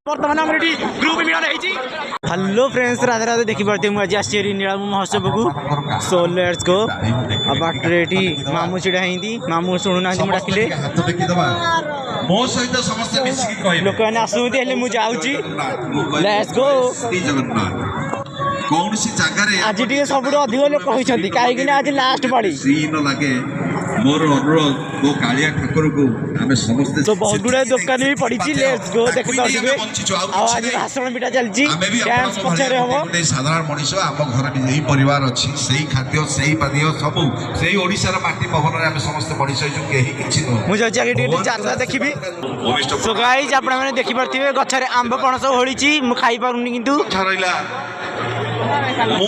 बर्तमान आम ग्रुप मिलन hello friends Radhe Radhe देखी पार्थे मुझे आसी नीलाम महोत्सव को सो लेट्स गो बाटर ये मामू छिड़ा ही मामू शुणुना डाकिले लोक मैंने आसुँच मुझे जाऊँगी लेट्स गो आज टे सब अधिक लोक कहते कहीं आज लास्ट पाड़ी मोर अनुरोध वो कालिया ठाकुर को आमे समस्त तो बहुत गुडे दुकान भी पड़ी लेट्स गो देखि पाउथिबे आज भाषण बिटा चलची डांस पछरे हो साधारण मनीष आम घर में यही परिवार अछि सेही खाद्य सेही पानीय सब सेही ओडिसा रा माटी पवन रे आमे समस्त मनीष जो केही किछि न मुझे जाके टिके चारदा देखिबी सो गाइस आपण माने देखि पारथिबे गछरे आंब पणस होळीची मु खाई पारुनी किंतु रहला मु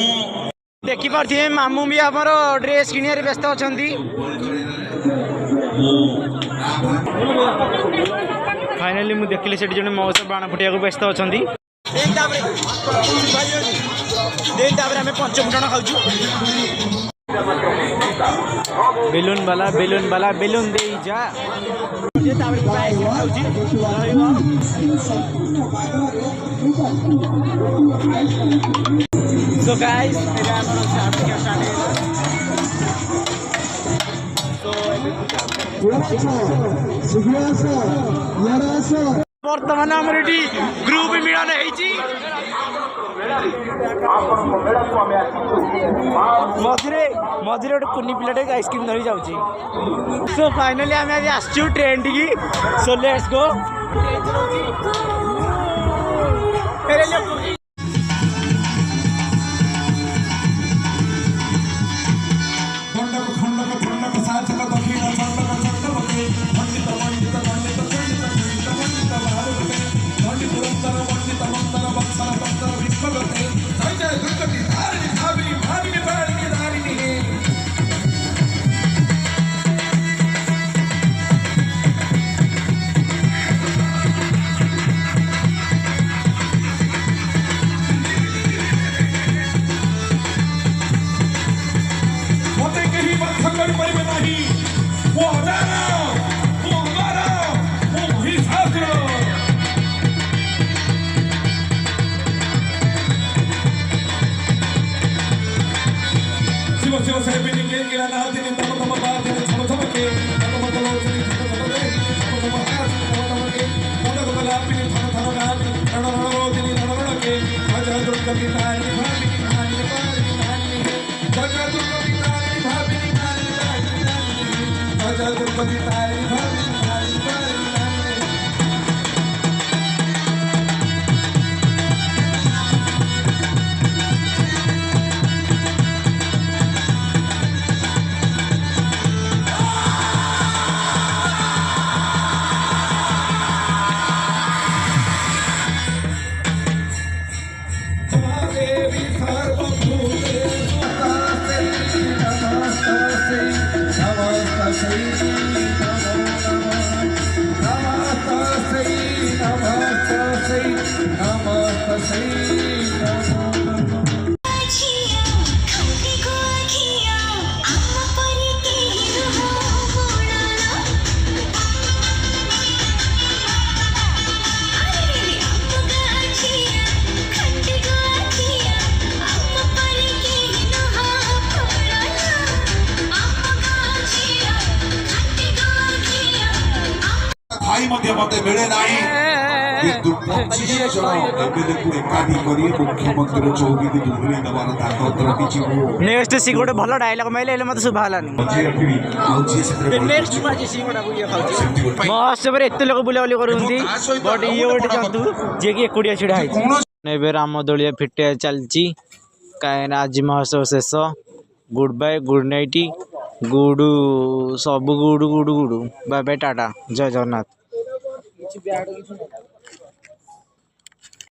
देखि पारथिबे मामू भी हमर ड्रेस किनिया रे व्यस्त अछंती फाइनली मु देखिले सेठी जने मौसा बाण फुटिया को व्यस्त अछंती देन ताबरे हमें पंचफुटण खाउछु बेलून वाला बेलून दे जा ये ताबरे पाइस खाउछि सो गाइस मेरा हमर स्टार्ट के बर्तमान आमर ग्रुप मिलन मझे मझे गोटे कुनी पिलाटे आइसक्रीम धरी जाऊँगी सो फाइनली आम आज आसचु ट्रेन टी सो लेट्स गो मत मिले ना नेक्स्ट सी गोटे भल डायलॉग माइले मत शुभालानी महोत्सव एत लोक बुलाबुली करती बट ये गोटे जंतु जी कि एकुटिया छिड़ा है राम दोलिया फिटे चलती कहीं आज महोत्सव शेष गुड बाय गुड नाइट गुडू सब गुडू गुडू गुडू बाय बाय टाटा जय जगन्नाथ।